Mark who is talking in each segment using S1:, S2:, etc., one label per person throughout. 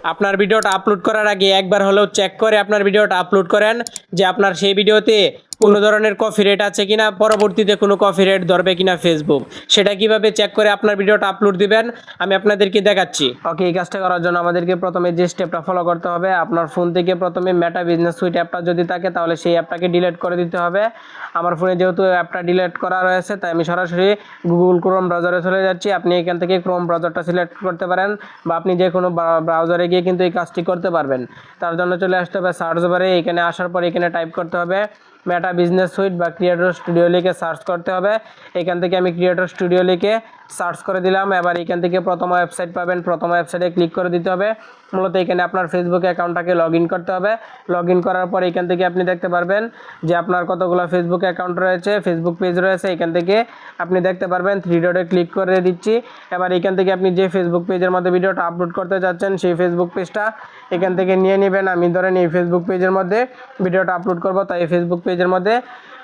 S1: আপনার ভিডিওটা আপলোড করার আগে একবার হলেও চেক করে আপনার ভিডিওটা আপলোড করেন যে আপনার সেই ভিডিওতে কোনো ধরনের কপিরাইট আছে কিনা, পরবর্তীতে কোনো কপিরাইট ধরবে কিনা ফেসবুক, সেটা কিভাবে চেক করে আপনার ভিডিওটা আপলোড দিবেন আমি আপনাদেরকে দেখাচ্ছি। ওকে, এই কাজটা করার জন্য আমাদেরকে প্রথমে যে স্টেপটা ফলো করতে হবে, আপনার ফোন থেকে প্রথমে মেটা বিজনেস সুইট অ্যাপটা যদি থাকে তাহলে সেই অ্যাপটাকে ডিলিট করে দিতে হবে। আমার ফোনে যেহেতু অ্যাপটা ডিলিট করা রয়েছে তাই আমি সরাসরি গুগল ক্রোম ব্রাউজারে চলে যাচ্ছি। আপনি এখান থেকে ক্রোম ব্রাউজারটা সিলেক্ট করতে পারেন বা আপনি যে কোনো ব্রাউজারে গিয়ে কিন্তু এই কাজটি করতে পারবেন। তার জন্য চলে আসতে হবে সার্চ বারে, এখানে আসার পর এখানে টাইপ করতে হবে মেটা বিজনেস সুইট বা ক্রিয়েটর স্টুডিও লিখে সার্চ করতে হবে। এখান থেকে আমি ক্রিয়েটর স্টুডিও লিখে সার্চ করে দিলাম। এবার এখান থেকে প্রথম ওয়েবসাইট পাবেন, প্রথম ওয়েবসাইটে ক্লিক করে দিতে হবে। মূলত এখানে আপনার ফেসবুক অ্যাকাউন্টটাকে লগ ইন করতে হবে। লগ ইন করার পর এখান থেকে আপনি দেখতে পারবেন যে আপনার কতগুলো ফেসবুক অ্যাকাউন্ট রয়েছে, ফেসবুক পেজ রয়েছে। এখান থেকে আপনি দেখতে পারবেন, থ্রি ডটে ক্লিক করে দিচ্ছি। এবার এখান থেকে আপনি যে ফেসবুক পেজের মধ্যে ভিডিওটা আপলোড করতে যাচ্ছেন সেই ফেসবুক পেজটা এখান থেকে নিয়ে নেবেন। আমি ধরেন এই ফেসবুক পেজের মধ্যে ভিডিওটা আপলোড করব, তাই এই ফেসবুক পেজের মধ্যে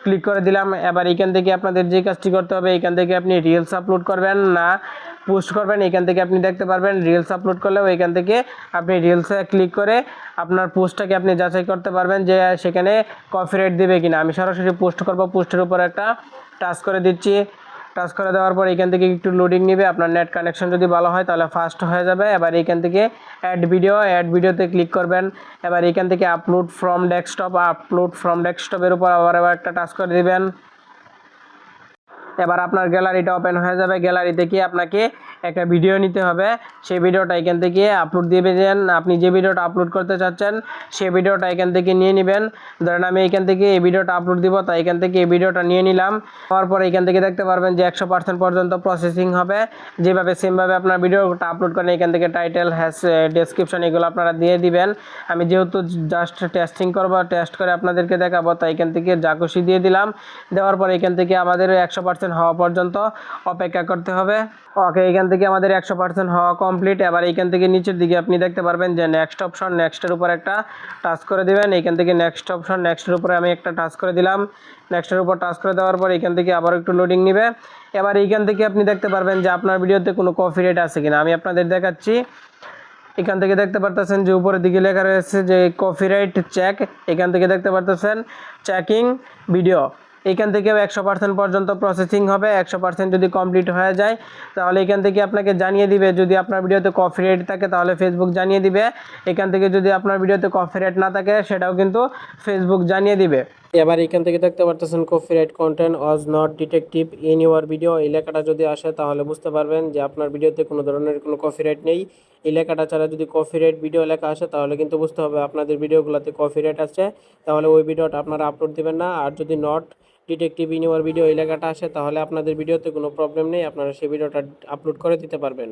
S1: ক্লিক করে দিলাম। এবার এখান থেকে আপনাদের যে কাজটি করতে হবে, এখান থেকে আপনি রিলস আপলোড করবেন না পোস্ট করবেন, এখান থেকে আপনি দেখতে পারবেন রিলস আপলোড করলেও এখান থেকে আপনি রিলসে ক্লিক করে আপনার পোস্টটাকে আপনি যাচাই করতে পারবেন যে সেখানে কপিরাইট দেবে কিনা। আমি সরাসরি পোস্ট করব, পোস্টের উপর একটা টাচ করে দিচ্ছি। টাচ করে দেওয়ার পর এখান থেকে একটু লোডিং নেবে। আপনার নেট কানেকশন যদি ভালো হয় তাহলে ফাস্ট হয়ে যাবে। এবার এখান থেকে অ্যাড ভিডিওতে ক্লিক করবেন। এবার এখান থেকে আপলোড ফ্রম ডেস্কটপের উপর আবার একটা টাচ করে দিবেন। এবার আপনার গ্যালারিটা ওপেন হয়ে যাবে। গ্যালারি থেকে আপনাকে একটা ভিডিও নিতে হবে, সেই ভিডিওটা এখান থেকে আপলোড দিয়ে দেন। আপনি যে ভিডিওটা আপলোড করতে চাচ্ছেন সেই ভিডিওটা এখান থেকে নিয়ে নেবেন। ধরেন আমি এখান থেকে এই ভিডিওটা আপলোড দিব, তাই এখান থেকে এই ভিডিওটা নিয়ে নিলাম। তারপর এখান থেকে দেখতে পারবেন যে 100% পর্যন্ত প্রসেসিং হবে। যেভাবে সেমভাবে আপনার ভিডিওটা আপলোড করেন এখান থেকে টাইটেল ডেসক্রিপশন এগুলো আপনারা দিয়ে দিবেন। আমি যেহেতু জাস্ট টেস্টিং করব, টেস্ট করে আপনাদেরকে দেখাবো, তাই এখান থেকে যা খুশি দিয়ে দিলাম। দেওয়ার পর এখান থেকে আমাদের 100% হওয়া পর্যন্ত অপেক্ষা করতে হবে। ওকে, এখান থেকে আমাদের 100% হওয়া কমপ্লিট। এবার এখান থেকে নিচের দিকে আপনি দেখতে পারবেন যে নেক্সট অপশন, নেক্সটের উপর একটা টাচ করে দিবেন। এখান থেকে নেক্সট অপশন, নেক্সটের উপরে আমি একটা টাচ করে দিলাম। নেক্সটের উপর টাচ করে দেওয়ার পর এখান থেকে আবার একটু লোডিং নেবে। এবার এইখান থেকে আপনি দেখতে পারবেন যে আপনার ভিডিওতে কোনো কপিরাইট আছে কিনা, আমি আপনাদের দেখাচ্ছি। এখান থেকে দেখতে পারতেছেন যে উপরের দিকে লেখা রয়েছে যে কপিরাইট চেক। এখান থেকে দেখতে পারতেছেন চেকিং ভিডিও। এখান থেকেও 100% পর্যন্ত প্রসেসিং হবে। 100% যদি কমপ্লিট হয়ে যায় তাহলে এখান থেকে আপনাকে জানিয়ে দিবে। যদি আপনার ভিডিওতে কপিরাইট থাকে তাহলে ফেসবুক জানিয়ে দিবে। এখান থেকে যদি আপনার ভিডিওতে কপিরাইট না থাকে সেটাও কিন্তু ফেসবুক জানিয়ে দিবে। এবার এখান থেকে দেখতে পারতেছেন copyright content was not detective in your video, এই লেখাটা যদি আসে তাহলে বুঝতে পারবেন যে আপনার ভিডিওতে কোনো ধরনের কোনো কপিরাইট নেই। এই লেখাটা ছাড়া যদি কপিরাইট ভিডিও লেখা আসে তাহলে কিন্তু বুঝতে হবে আপনাদের ভিডিওগুলোতে কপিরাইট আছে, তাহলে ওই ভিডিওটা আপনারা আপলোড দেবেন না। আর যদি not detective in your video এই লেখাটা আসে তাহলে আপনাদের ভিডিওতে কোনো প্রবলেম নেই, আপনারা সেই ভিডিওটা আপলোড করে দিতে পারবেন।